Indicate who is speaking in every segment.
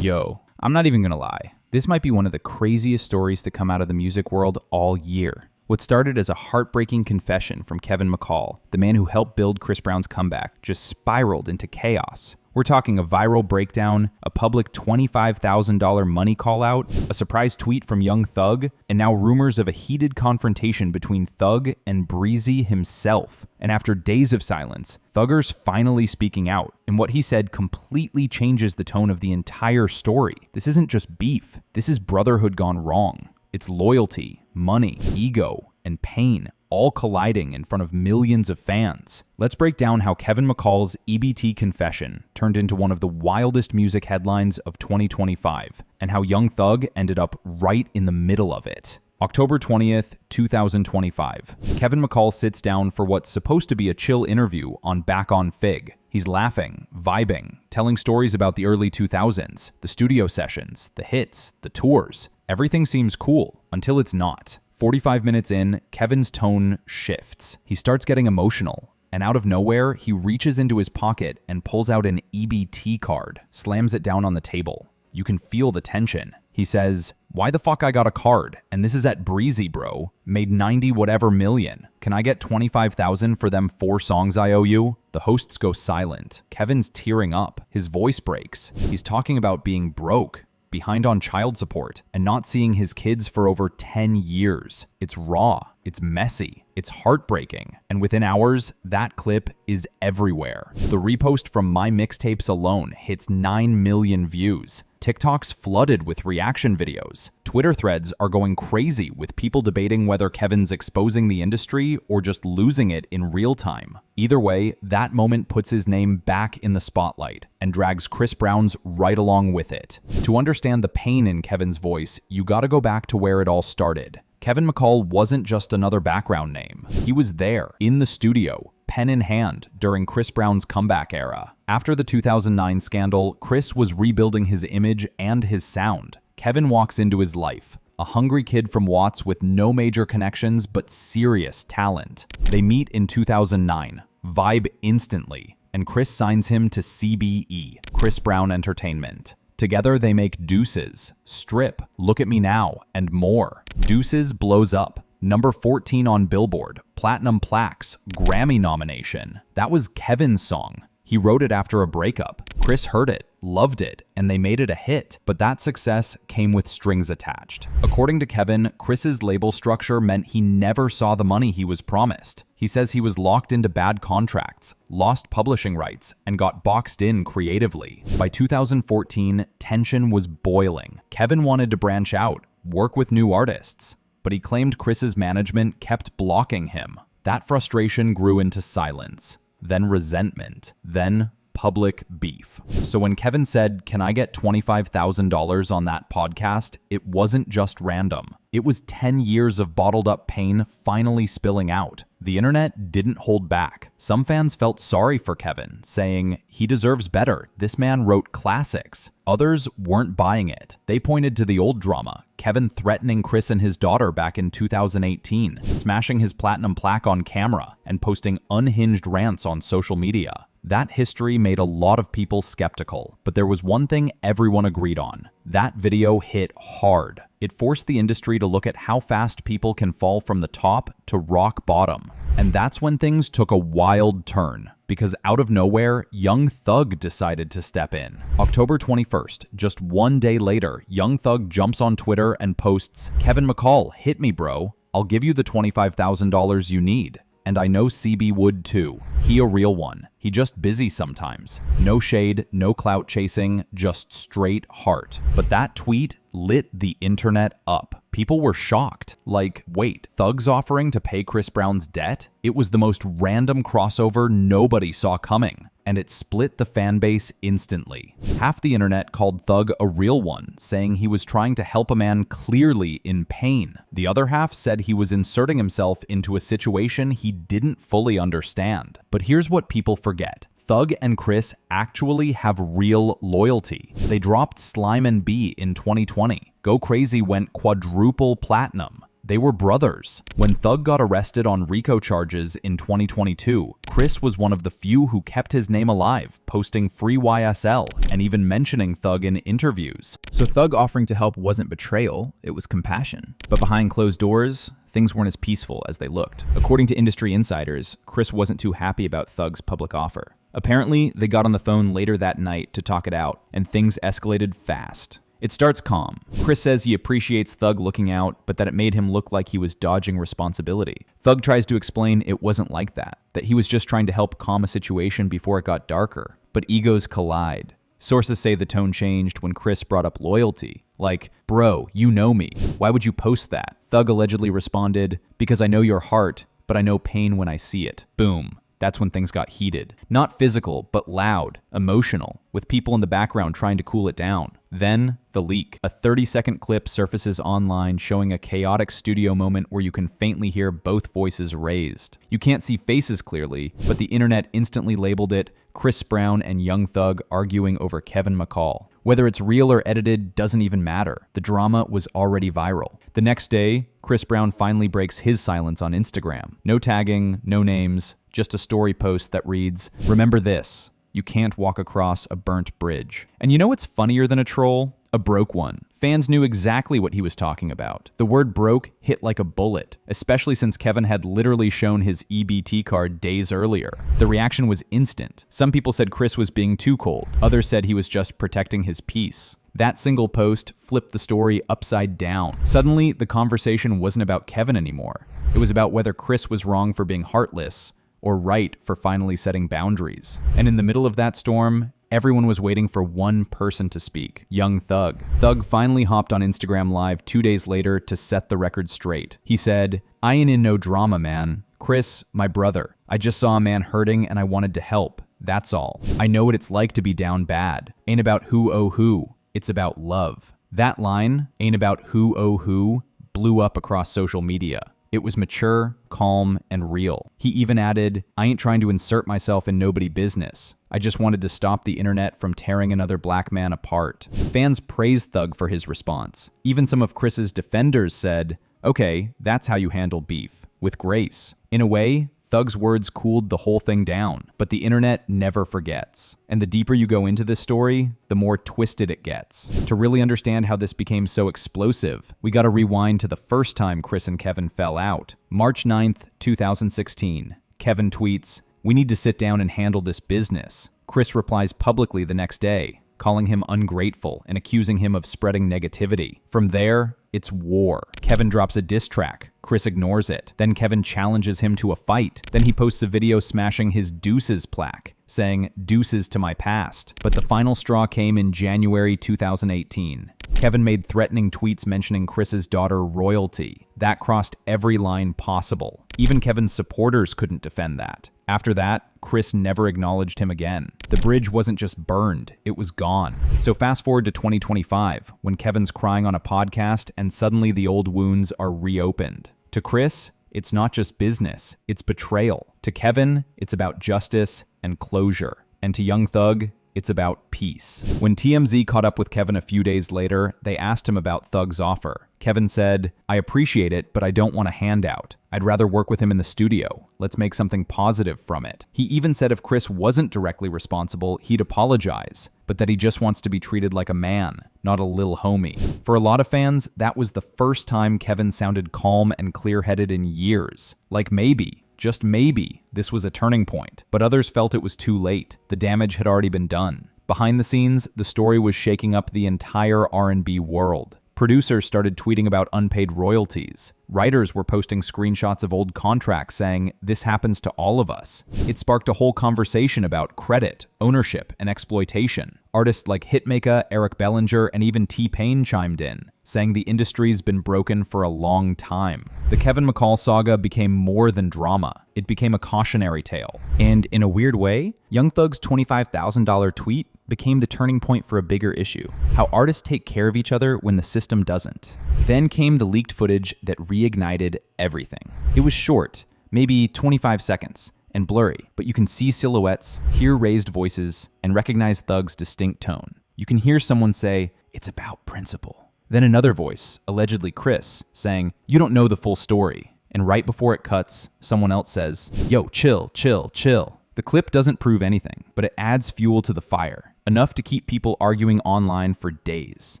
Speaker 1: Yo, I'm not even gonna lie. This might be one of the craziest stories to come out of the music world all year. What started as a heartbreaking confession from Kevin McCall, the man who helped build Chris Brown's comeback, just spiraled into chaos. We're talking a viral breakdown, a public $25,000 money call-out, a surprise tweet from Young Thug, and now rumors of a heated confrontation between Thug and Breezy himself. And after days of silence, Thugger's finally speaking out, and what he said completely changes the tone of the entire story. This isn't just beef, this is brotherhood gone wrong. It's loyalty, money, ego, and pain all colliding in front of millions of fans. Let's break down how Kevin McCall's EBT confession turned into one of the wildest music headlines of 2025, and how Young Thug ended up right in the middle of it. October 20th, 2025. Kevin McCall sits down for what's supposed to be a chill interview on Back on Fig. He's laughing, vibing, telling stories about the early 2000s, the studio sessions, the hits, the tours. Everything seems cool until it's not. 45 minutes in, Kevin's tone shifts. He starts getting emotional, and out of nowhere, he reaches into his pocket and pulls out an EBT card, slams it down on the table. You can feel the tension. He says, "Why the fuck I got a card? And this is at Breezy, bro. Made 90 whatever million. Can I get 25,000 for them 4 songs I owe you?" The hosts go silent. Kevin's tearing up. His voice breaks. He's talking about being broke, behind on child support, and not seeing his kids for over 10 years. It's raw, it's messy, it's heartbreaking, and within hours, that clip is everywhere. The repost from My Mixtapes alone hits 9 million views. TikTok's flooded with reaction videos. Twitter threads are going crazy with people debating whether Kevin's exposing the industry or just losing it in real time. Either way, that moment puts his name back in the spotlight and drags Chris Brown's right along with it. To understand the pain in Kevin's voice, you gotta go back to where it all started. Kevin McCall wasn't just another background name. He was there, in the studio, pen in hand, during Chris Brown's comeback era. After the 2009 scandal, Chris was rebuilding his image and his sound. Kevin walks into his life, a hungry kid from Watts with no major connections but serious talent. They meet in 2009, vibe instantly, and Chris signs him to CBE, Chris Brown Entertainment. Together, they make Deuces, Strip, Look at Me Now, and more. Deuces blows up. Number 14 on Billboard, platinum plaques, Grammy nomination. That was Kevin's song. He wrote it after a breakup. Chris heard it, loved it, and they made it a hit. But that success came with strings attached. According to Kevin, Chris's label structure meant he never saw the money he was promised. He says he was locked into bad contracts, lost publishing rights, and got boxed in creatively. By 2014, tension was boiling. Kevin wanted to branch out, work with new artists, but he claimed Chris's management kept blocking him. That frustration grew into silence, then resentment, then public beef. So when Kevin said, "Can I get $25,000 on that podcast?" it wasn't just random. It was 10 years of bottled up pain finally spilling out. The internet didn't hold back. Some fans felt sorry for Kevin, saying, "He deserves better. This man wrote classics." Others weren't buying it. They pointed to the old drama, Kevin threatening Chris and his daughter back in 2018, smashing his platinum plaque on camera, and posting unhinged rants on social media. That history made a lot of people skeptical, but there was one thing everyone agreed on. That video hit hard. It forced the industry to look at how fast people can fall from the top to rock bottom. And that's when things took a wild turn, because out of nowhere, Young Thug decided to step in. October 21st, just one day later, Young Thug jumps on Twitter and posts, "Kevin McCall, hit me, bro. I'll give you the $25,000 you need. And I know CB would too. He a real one. He just busy sometimes. No shade, no clout chasing, just straight heart." But that tweet lit the internet up. People were shocked. Like, wait, Thug's offering to pay Chris Brown's debt? It was the most random crossover nobody saw coming, and it split the fan base instantly. Half the internet called Thug a real one, saying he was trying to help a man clearly in pain. The other half said he was inserting himself into a situation he didn't fully understand. But here's what people forget. Thug and Chris actually have real loyalty. They dropped Slime and B in 2020. Go Crazy went quadruple platinum. They were brothers. When Thug got arrested on RICO charges in 2022, Chris was one of the few who kept his name alive, posting free YSL and even mentioning Thug in interviews. So Thug offering to help wasn't betrayal, it was compassion. But behind closed doors, things weren't as peaceful as they looked. According to industry insiders, Chris wasn't too happy about Thug's public offer. Apparently, they got on the phone later that night to talk it out, and things escalated fast. It starts calm. Chris says he appreciates Thug looking out, but that it made him look like he was dodging responsibility. Thug tries to explain it wasn't like that he was just trying to help calm a situation before it got darker. But egos collide. Sources say the tone changed when Chris brought up loyalty. Like, bro, you know me. Why would you post that? Thug allegedly responded, because I know your heart, but I know pain when I see it. Boom. That's when things got heated. Not physical, but loud, emotional, with people in the background trying to cool it down. Then, the leak. A 30-second clip surfaces online showing a chaotic studio moment where you can faintly hear both voices raised. You can't see faces clearly, but the internet instantly labeled it Chris Brown and Young Thug arguing over Kevin McCall. Whether it's real or edited doesn't even matter. The drama was already viral. The next day, Chris Brown finally breaks his silence on Instagram. No tagging, no names, just a story post that reads, "Remember this, you can't walk across a burnt bridge." And you know what's funnier than a troll? A broke one. Fans knew exactly what he was talking about. The word broke hit like a bullet, especially since Kevin had literally shown his EBT card days earlier. The reaction was instant. Some people said Chris was being too cold. Others said he was just protecting his peace. That single post flipped the story upside down. Suddenly, the conversation wasn't about Kevin anymore. It was about whether Chris was wrong for being heartless or right for finally setting boundaries. And in the middle of that storm, everyone was waiting for one person to speak, Young Thug. Thug finally hopped on Instagram Live 2 days later to set the record straight. He said, "I ain't in no drama, man. Chris, my brother. I just saw a man hurting and I wanted to help. That's all. I know what it's like to be down bad. Ain't about who oh who. It's about love." That line, "ain't about who oh who," blew up across social media. It was mature, calm, and real. He even added, "I ain't trying to insert myself in nobody business. I just wanted to stop the internet from tearing another black man apart." Fans praised Thug for his response. Even some of Chris's defenders said, "Okay, that's how you handle beef, with grace." In a way, Thug's words cooled the whole thing down, but the internet never forgets. And the deeper you go into this story, the more twisted it gets. To really understand how this became so explosive, we gotta rewind to the first time Chris and Kevin fell out. March 9th, 2016. Kevin tweets, "We need to sit down and handle this business." Chris replies publicly the next day, calling him ungrateful and accusing him of spreading negativity. From there, it's war. Kevin drops a diss track. Chris ignores it. Then Kevin challenges him to a fight. Then he posts a video smashing his deuces plaque, saying, "Deuces to my past." But the final straw came in January 2018. Kevin made threatening tweets mentioning Chris's daughter Royalty. That crossed every line possible. Even Kevin's supporters couldn't defend that. After that, Chris never acknowledged him again. The bridge wasn't just burned, it was gone. So fast forward to 2025, when Kevin's crying on a podcast and suddenly the old wounds are reopened. To Chris, it's not just business, it's betrayal. To Kevin, it's about justice and closure. And to Young Thug, it's about peace. When TMZ caught up with Kevin a few days later, they asked him about Thug's offer. Kevin said, "I appreciate it, but I don't want a handout. I'd rather work with him in the studio. Let's make something positive from it." He even said if Chris wasn't directly responsible, he'd apologize, but that he just wants to be treated like a man, not a lil homie. For a lot of fans, that was the first time Kevin sounded calm and clear-headed in years. Like maybe, just maybe, this was a turning point. But others felt it was too late. The damage had already been done. Behind the scenes, the story was shaking up the entire R&B world. Producers started tweeting about unpaid royalties. Writers were posting screenshots of old contracts saying, "This happens to all of us." It sparked a whole conversation about credit, ownership, and exploitation. Artists like Hitmaker, Eric Bellinger, and even T-Pain chimed in, saying the industry's been broken for a long time. The Kevin McCall saga became more than drama. It became a cautionary tale. And in a weird way, Young Thug's $25,000 tweet became the turning point for a bigger issue: how artists take care of each other when the system doesn't. Then came the leaked footage that reignited everything. It was short, maybe 25 seconds, and blurry, but you can see silhouettes, hear raised voices, and recognize Thug's distinct tone. You can hear someone say, "It's about principle." Then another voice, allegedly Chris, saying, "You don't know the full story." And right before it cuts, someone else says, "Yo, chill, chill, chill." The clip doesn't prove anything, but it adds fuel to the fire, enough to keep people arguing online for days.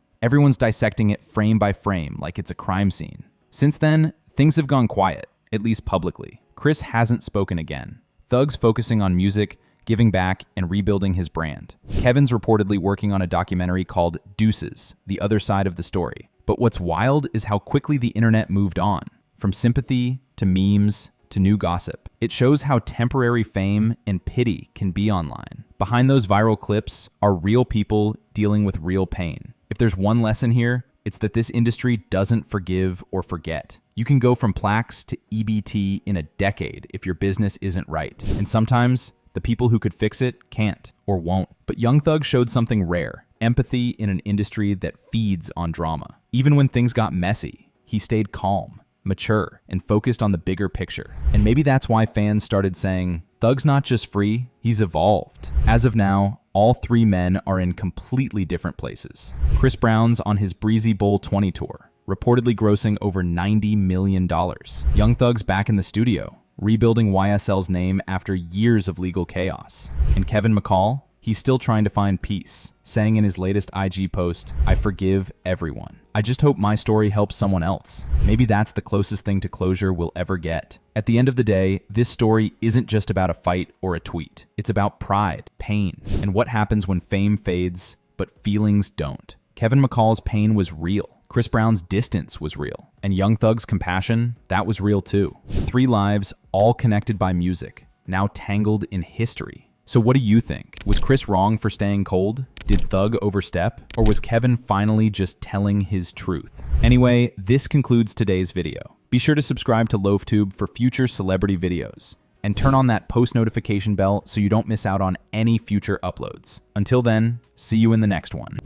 Speaker 1: Everyone's dissecting it frame by frame like it's a crime scene. Since then, things have gone quiet, at least publicly. Chris hasn't spoken again. Thug's focusing on music, giving back, and rebuilding his brand. Kevin's reportedly working on a documentary called Deuces, The Other Side of the Story. But what's wild is how quickly the internet moved on. From sympathy to memes to new gossip. It shows how temporary fame and pity can be online. Behind those viral clips are real people dealing with real pain. If there's one lesson here, it's that this industry doesn't forgive or forget. You can go from plaques to EBT in a decade if your business isn't right. And sometimes, the people who could fix it can't or won't. But Young Thug showed something rare, empathy in an industry that feeds on drama. Even when things got messy, he stayed calm, mature, and focused on the bigger picture. And maybe that's why fans started saying, Thug's not just free, he's evolved. As of now, all three men are in completely different places. Chris Brown's on his Breezy Bowl 20 tour, reportedly grossing over $90 million. Young Thug's back in the studio, rebuilding YSL's name after years of legal chaos. And Kevin McCall, he's still trying to find peace, saying in his latest IG post, "I forgive everyone. I just hope my story helps someone else." Maybe that's the closest thing to closure we'll ever get. At the end of the day, this story isn't just about a fight or a tweet. It's about pride, pain, and what happens when fame fades, but feelings don't. Kevin McCall's pain was real. Chris Brown's distance was real. And Young Thug's compassion, that was real too. Three lives, all connected by music, now tangled in history. So what do you think? Was Chris wrong for staying cold? Did Thug overstep? Or was Kevin finally just telling his truth? Anyway, this concludes today's video. Be sure to subscribe to LoafTube for future celebrity videos. And turn on that post notification bell so you don't miss out on any future uploads. Until then, see you in the next one.